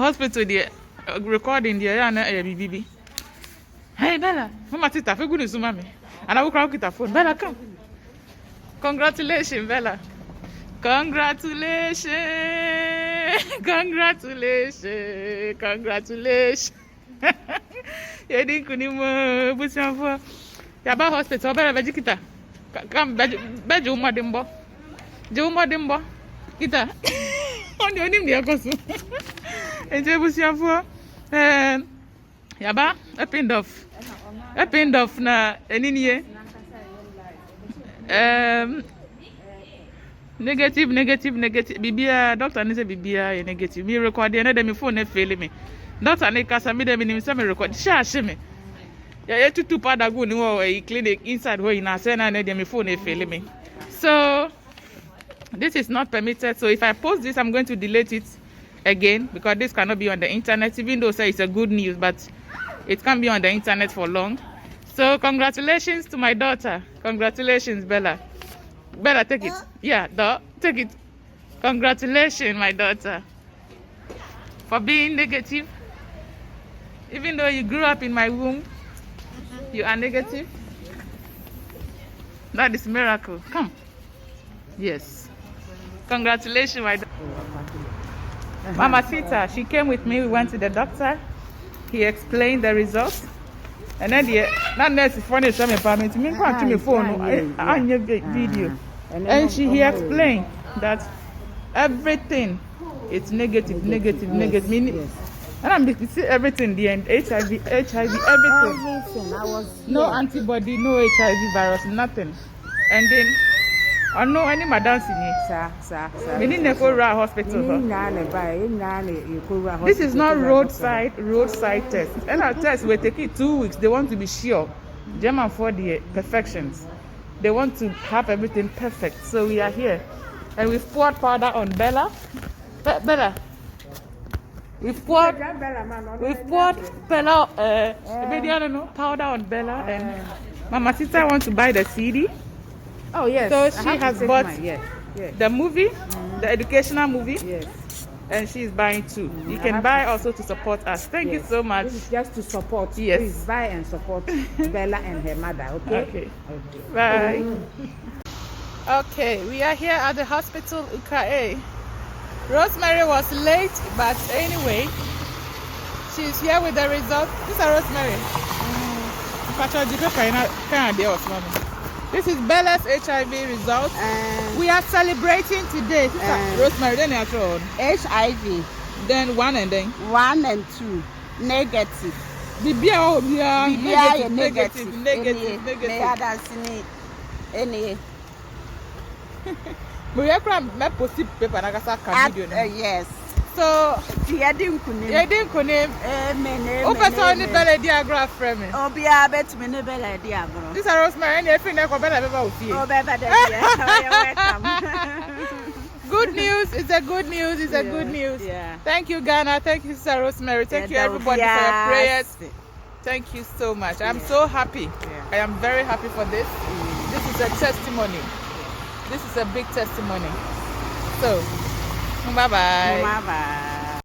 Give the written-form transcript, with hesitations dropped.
hospital there, recording there, and BB. Hey Bella, Mama Tita, for goodness, mommy. And I will cry with her phone. Bella, come. Congratulations, Bella. Congratulations. Congratulations. Congratulations. You didn't kunimo busianfo. Yaba hospital, Bella Vegeta. Come, Bejo Madimbo. Joe Madimbo. Kita. On your name, dear Cosu. And Jebusianfo. And Yaba, a pinned off. A pinned off na any negative. Bibia, doctor, and say Bibia, negative. Me record the other me phone, failing me. Doctor, and Casa made them in some record. Shame. Yeah, two part of good a clinic inside where in a send and me phone, failing me. So, this is not permitted. So, if I post this, I'm going to delete it again because this cannot be on the internet, even though say it's a good news, but it can't be on the internet for long. So congratulations to my daughter. Congratulations, Bella. Bella, take it. Yeah, take it. Congratulations, my daughter, for being negative. Even though you grew up in my womb, you are negative. That is a miracle. Come. Yes. Congratulations, my daughter. Mama Sita, she came with me. We went to the doctor. He explained the results. And then that nurse is funny. Show me apartment. Me come to me phone. I video. And he explained that everything is negative. Meaning, and I'm see everything. The end. HIV, everything. No antibody, no HIV virus, nothing. And then. I know any madam sir. We need to go to hospital. This is not roadside test. And our test will take it 2 weeks. They want to be sure. German for the perfections. They want to have everything perfect. So we are here. And we've poured powder on Bella. Bella. We've poured Bella powder on Bella, and Mama Sita wants to buy the CD. Oh yes. So she has bought the movie, the educational movie. Yes. And she's buying too. You can buy also to support us. Thank you so much. This is just to support. Yes. Please buy and support Bella and her mother. Okay. Bye. Okay, we are here at the hospital UKA. Rosemary was late, but anyway, she's here with the results. This is Rosemary. This is Bella's HIV result. We are celebrating today. Rosemary, then you throw HIV. Then 1 and then 1 and 2 negative. Negative. Any. We are going to post paper and I yes. So you didn't name. Only Bella diagram frame. Oh, be a bet me Bella diagram. This is Rosemary and everything I Bella oh, good news. It's a good news. It's a good news. Yeah. Thank you, Ghana. Thank you, Sister Rosemary. Thank you, everybody, for your prayers. Thank you so much. I'm so happy. I am very happy for this. This is a testimony. This is a big testimony. So, bye-bye. Bye-bye.